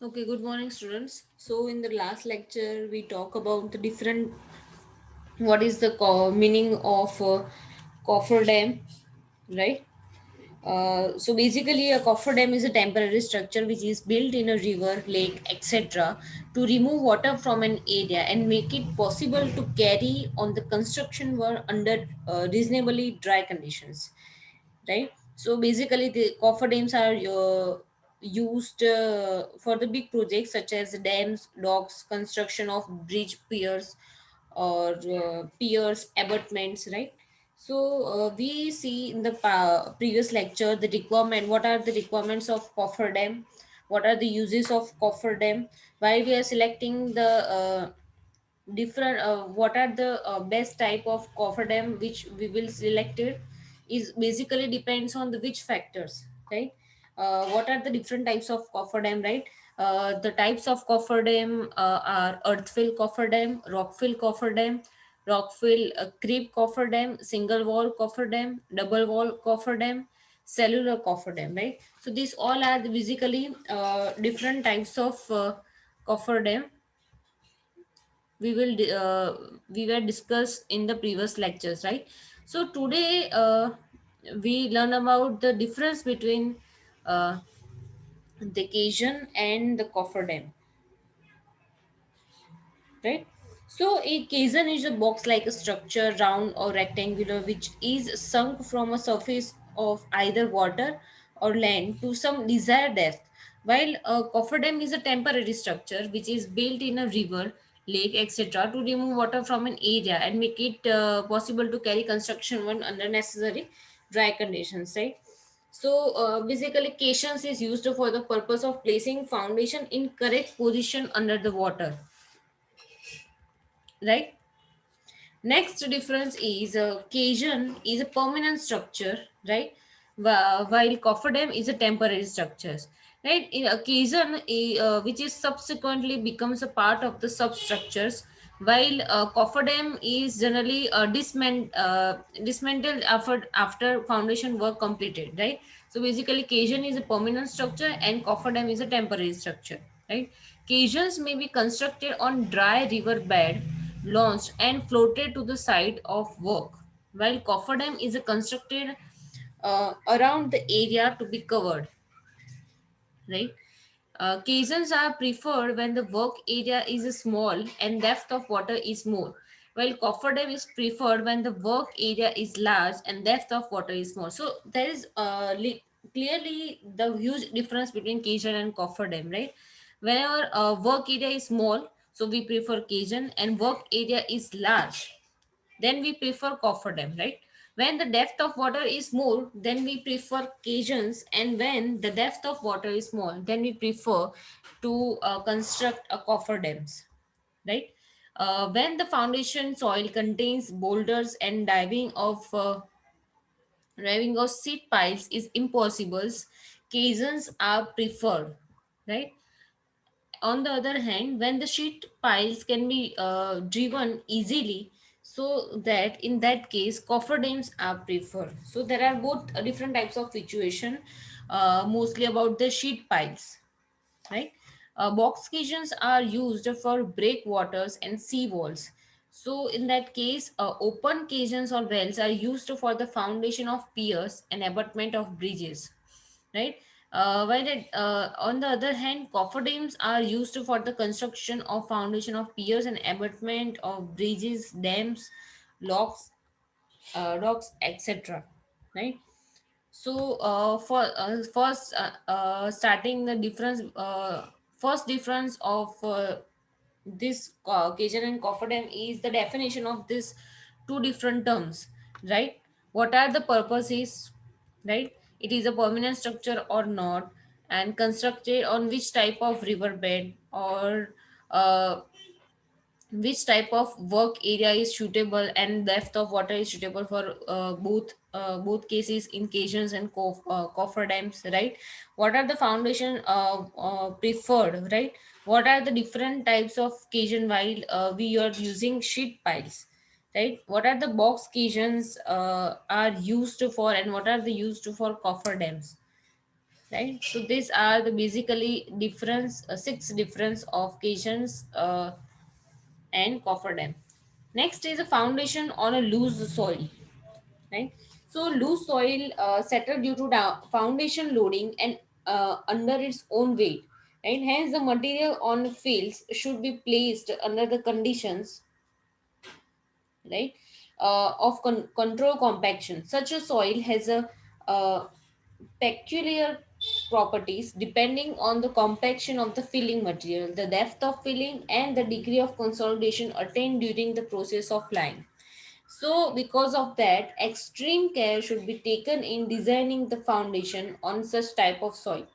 Okay, good morning, students. So, in the last lecture, we talk about the different what is the meaning of coffer dam, right? So, basically, a coffer dam is a temporary structure which is built in a river, lake, etc., to remove water from an area and make it possible to carry on the construction work under reasonably dry conditions, right? So basically the coffer dams are used for the big projects such as dams, docks, construction of bridge piers or piers, abutments, right? So we see in the previous lecture the requirement, what are the requirements of coffer dam, what are the uses of coffer dam, why we are selecting the different what are the best type of coffer dam which we will select it is basically depends on the which factors, right? What are the different types of coffer dam, right? The types of coffer dam are earthfill coffer dam, rockfill coffer dam, rockfill creep coffer dam, single wall coffer dam, double wall coffer dam, cellular coffer dam, right? So these all are basically different types of coffer dam we were discussed in the previous lectures, right? So today we learn about the difference between uh, the Cajun and the cofferdam, right? So a caisson is a box like a structure, round or rectangular, which is sunk from a surface of either water or land to some desired depth. While a cofferdam is a temporary structure which is built in a river, lake, etc., to remove water from an area and make it possible to carry construction when under necessary dry conditions, right? So basically, caissons is used for the purpose of placing foundation in correct position under the water, right? Next difference is Cajun is a permanent structure, right? While cofferdam is a temporary structure, right? In a Cajun, which is subsequently becomes a part of the substructures, while cofferdam is generally dismantled after foundation work completed, right? So basically, Cajun is a permanent structure and cofferdam is a temporary structure, right? Cajuns may be constructed on dry river bed, launched and floated to the site of work, while cofferdam is constructed around the area to be covered, right? Caissons are preferred when the work area is small and depth of water is more, while cofferdam is preferred when the work area is large and depth of water is more. So there is clearly the huge difference between Caisson and cofferdam, right? Whenever work area is small, so we prefer Caisson, and work area is large, then we prefer cofferdam, right? When the depth of water is more, then we prefer cajuns, and when the depth of water is small, then we prefer to construct a cofferdams, right? When the foundation soil contains boulders and diving of seed piles is impossible, cajuns are preferred, right? On the other hand, when the sheet piles can be driven easily, so that in that case cofferdams are preferred. So there are both different types of situation, mostly about the sheet piles, right? Box caissons are used for breakwaters and sea walls. So in that case, open caissons or wells are used for the foundation of piers and abutment of bridges, right? On the other hand, cofferdams are used for the construction of foundation of piers and abutment of bridges, dams, locks, docks, etc., right? So for first starting the difference, first difference of this Cajun and cofferdam is the definition of this two different terms, right? What are the purposes, right? It is a permanent structure or not, and constructed on which type of riverbed, or uh, which type of work area is suitable and depth of water is suitable for both cases in caissons and coffer dams, right? What are the foundation preferred, right? What are the different types of caisson while we are using sheet piles, right? What are the box caissons are used for, and what are the used for coffer dams, right? So these are the basically difference, six difference of cations and cofferdam. Next is a foundation on a loose soil, right? So loose soil settle due to foundation loading and under its own weight, right? Hence the material on fields should be placed under the conditions, right, of control compaction. Such a soil has a uh, peculiar properties depending on the compaction of the filling material, the depth of filling, and the degree of consolidation attained during the process of flying. So, because of that, extreme care should be taken in designing the foundation on such type of soil,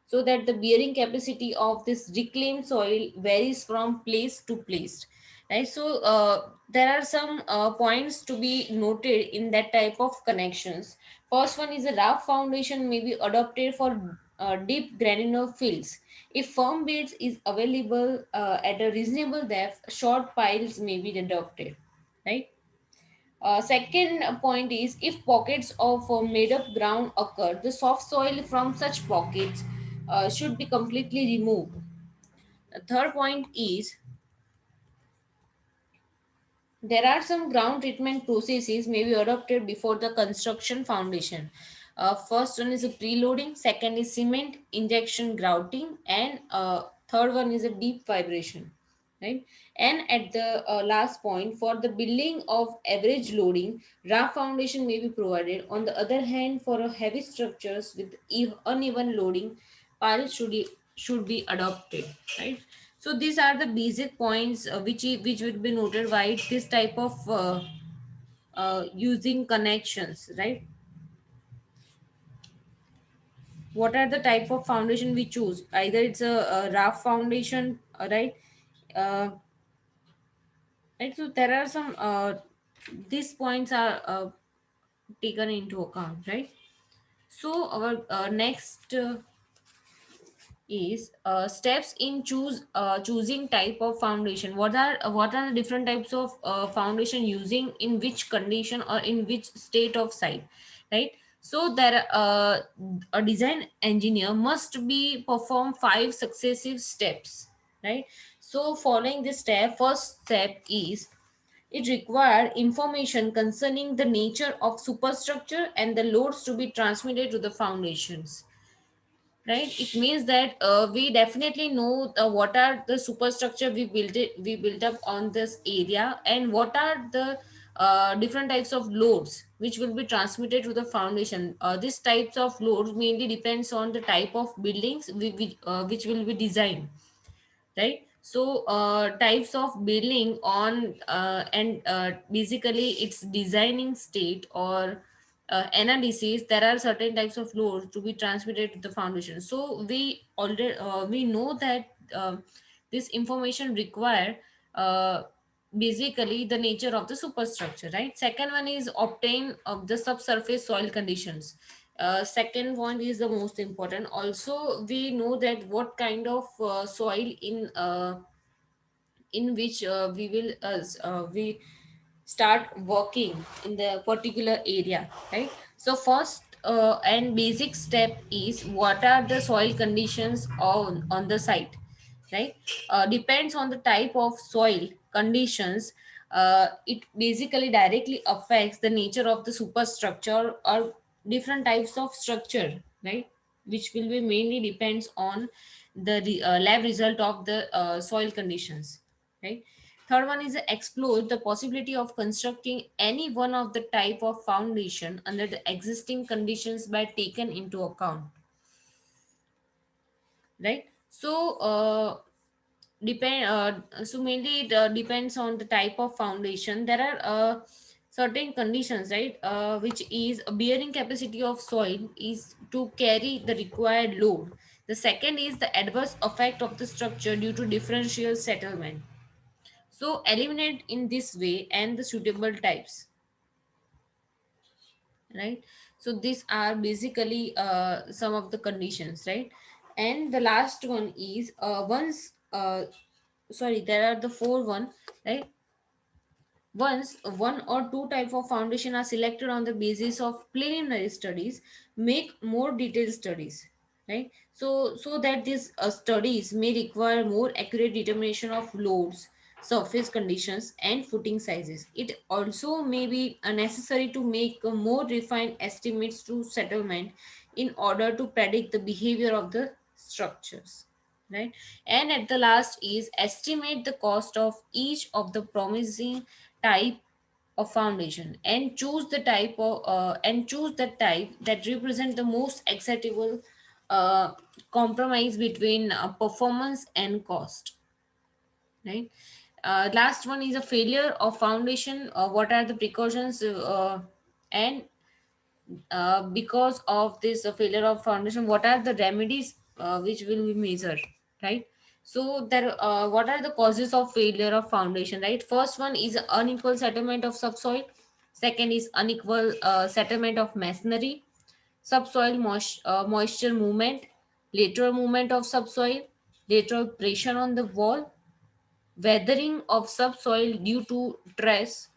so that the bearing capacity of this reclaimed soil varies from place to place, right? So there are some points to be noted in that type of connections. First one is a rough foundation may be adopted for deep granular fields. If firm beds is available at a reasonable depth, short piles may be adopted, right? Second point is, if pockets of made up ground occur, the soft soil from such pockets should be completely removed. The third point is, there are some ground treatment processes may be adopted before the construction foundation. First one is a preloading, second is cement injection grouting, and third one is a deep vibration, right? And at the last point, for the building of average loading, rough foundation may be provided. On the other hand, for a heavy structures with uneven loading, piles should be adopted, right? So these are the basic points which would be noted by this type of using connections, right? What are the type of foundation we choose? Either it's a rough foundation, right? Uh, right. So there are some these points are taken into account, right? So our next is steps in choosing type of foundation. What are the different types of foundation using in which condition or in which state of site, right? So there a design engineer must be perform five successive steps, right? So following this step, first step is, it require information concerning the nature of superstructure and the loads to be transmitted to the foundations, right? It means that we definitely know what are the superstructure we built up on this area, and what are the different types of loads which will be transmitted to the foundation. These types of loads mainly depends on the type of buildings which will be designed, right? So types of building on and basically its designing state or analysis, there are certain types of loads to be transmitted to the foundation. So we already we know that this information require uh, basically the nature of the superstructure, right? Second one is obtain of the subsurface soil conditions. Second point is the most important. Also we know that what kind of soil in which we start working in the particular area, right? So first and basic step is, what are the soil conditions on the site, right? Depends on the type of soil conditions. It basically directly affects the nature of the superstructure or different types of structure, right? Which will be mainly depends on the lab result of the soil conditions, right? Third one is explore the possibility of constructing any one of the type of foundation under the existing conditions by taken into account, right? So so mainly it depends on the type of foundation. There are certain conditions, right, which is a bearing capacity of soil is to carry the required load. The second is the adverse effect of the structure due to differential settlement. So eliminate in this way and the suitable types, right? So these are basically some of the conditions, right? And the last one is once sorry, there are the four one, right? Once one or two type of foundation are selected on the basis of preliminary studies, make more detailed studies, right? So that these studies may require more accurate determination of loads, surface conditions, and footing sizes. It also may be necessary to make a more refined estimates to settlement in order to predict the behavior of the structures, right? And at the last is estimate the cost of each of the promising type of foundation, and choose the type that represent the most acceptable uh, compromise between performance and cost, right? Last one is a failure of foundation. What are the precautions, and because of this failure of foundation, what are the remedies which will be measured, right? So there, what are the causes of failure of foundation, right? First one is unequal settlement of subsoil. Second is unequal settlement of masonry, subsoil moisture movement, lateral movement of subsoil, lateral pressure on the wall, weathering of subsoil due to stress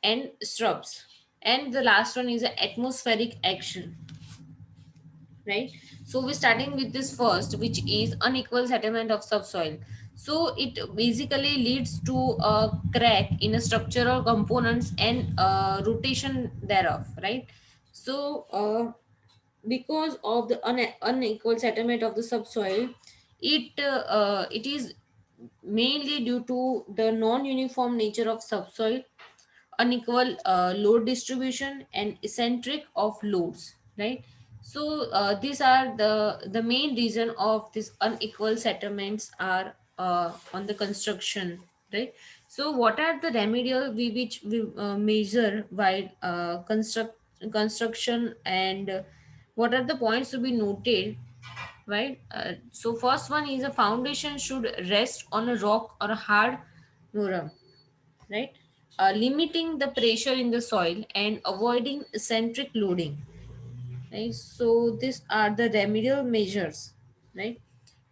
and shrubs. And the last one is atmospheric action, right? So we're starting with this first, which is unequal settlement of subsoil. So it basically leads to a crack in a structural components and rotation thereof, right? So because of the unequal settlement of the subsoil, it is mainly due to the non-uniform nature of subsoil, unequal load distribution, and eccentric of loads, right? So these are the main reason of this unequal settlements are on the construction, right? So what are the remedial we which we measure while construction, and what are the points to be noted, right? So first one is a foundation should rest on a rock or a hard muram, right? Limiting the pressure in the soil and avoiding eccentric loading, right? So these are the remedial measures, right?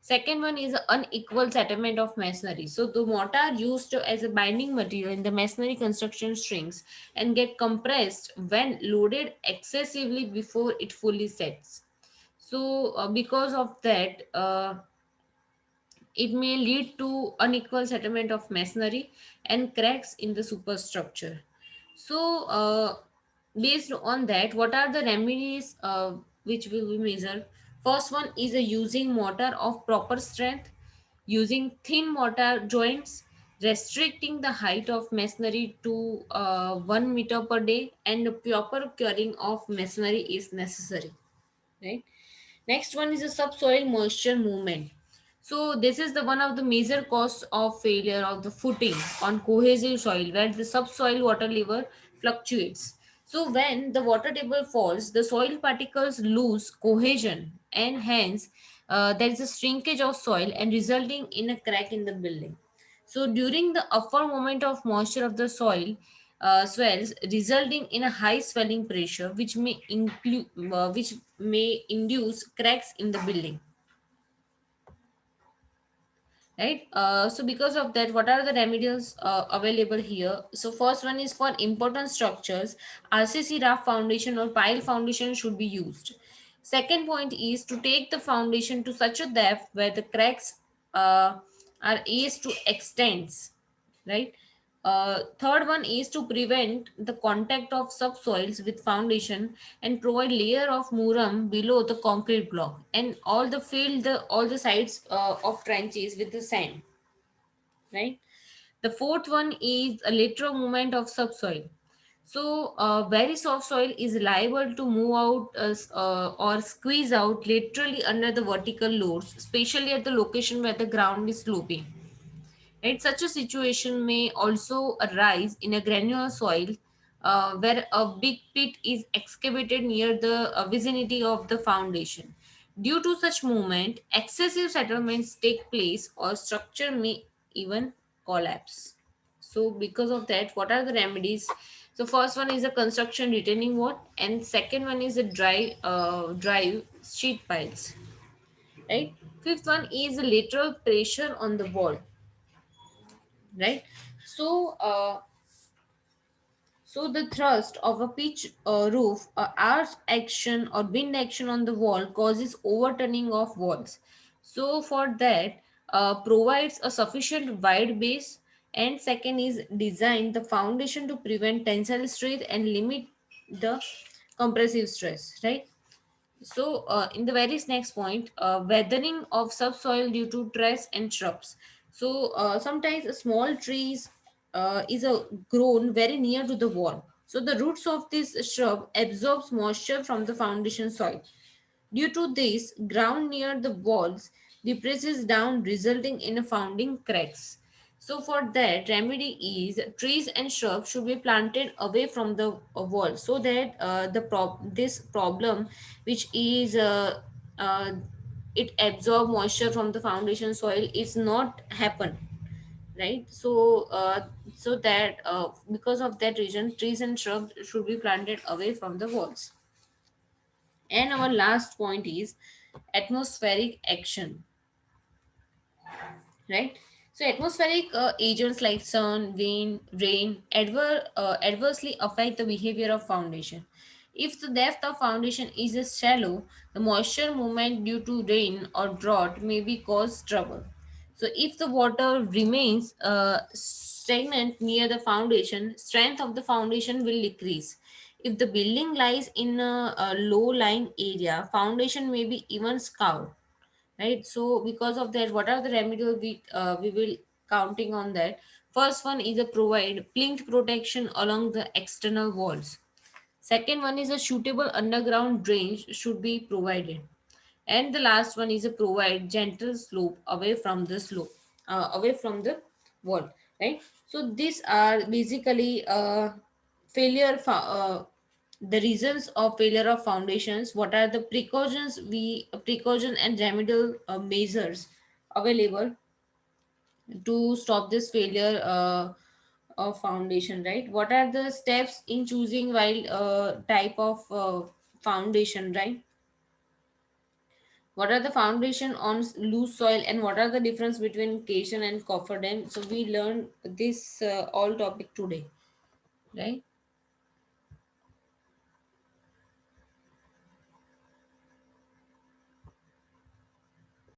Second one is unequal settlement of masonry. So the mortar used as a binding material in the masonry construction strings and get compressed when loaded excessively before it fully sets. So because of that, it may lead to unequal settlement of masonry and cracks in the superstructure. So, based on that, what are the remedies which will be measured? First one is a using mortar of proper strength, using thin mortar joints, restricting the height of masonry to 1 meter per day, and proper curing of masonry is necessary, right? Next one is a subsoil moisture movement. So this is the one of the major cause of failure of the footing on cohesive soil where the subsoil water level fluctuates. So when the water table falls, the soil particles lose cohesion, and hence there is a shrinkage of soil and resulting in a crack in the building. So during the upper moment of moisture of the soil, swells, resulting in a high swelling pressure, which may induce cracks in the building. Right. So because of that, what are the remedies available here? So first one is for important structures, RCC raft foundation or pile foundation should be used. Second point is to take the foundation to such a depth where the cracks uh, are eased to extents, right? Third one is to prevent the contact of subsoils with foundation and provide layer of muram below the concrete block, and all the sides of trenches with the sand, right? The fourth one is a lateral movement of subsoil. So very soft soil is liable to move out or squeeze out laterally under the vertical loads, especially at the location where the ground is sloping. Right? Such a situation may also arise in a granular soil where a big pit is excavated near the vicinity of the foundation. Due to such movement, excessive settlements take place or structure may even collapse. So, because of that, what are the remedies? So, first one is a construction retaining wall, and second one is a drive sheet piles. Right. Fifth one is a lateral pressure on the wall, right? So So the thrust of a pitch roof, arch action or wind action on the wall causes overturning of walls. So for that, provides a sufficient wide base, and second is design the foundation to prevent tensile stress and limit the compressive stress, right? So, in the very next point, weathering of subsoil due to trees and shrubs. So, sometimes small trees is grown very near to the wall. So, the roots of this shrub absorbs moisture from the foundation soil. Due to this, ground near the walls depresses down, resulting in a founding cracks. So for that, remedy is trees and shrubs should be planted away from the wall, so that this problem, which is it absorb moisture from the foundation soil, is not happen, right? So so that because of that reason, trees and shrubs should be planted away from the walls. And our last point is atmospheric action, right? So atmospheric agents like sun, wind, rain adversely affect the behavior of foundation. If the depth of foundation is shallow, the moisture movement due to rain or drought may be cause trouble. So if the water remains stagnant near the foundation, strength of the foundation will decrease. If the building lies in a low-lying area, foundation may be even scoured, right? So because of that, what are the remedial we will counting on that? First one is a provide plinth protection along the external walls. Second one is a suitable underground drains should be provided. And the last one is a provide gentle slope away from the slope, away from the wall, right? So these are basically failure the reasons of failure of foundations. What are the precaution and remedial measures available to stop this failure of foundation, right? What are the steps in choosing while type of foundation, right? What are the foundation on loose soil, and what are the difference between cation and cofferdam? So we learned this all topic today, right?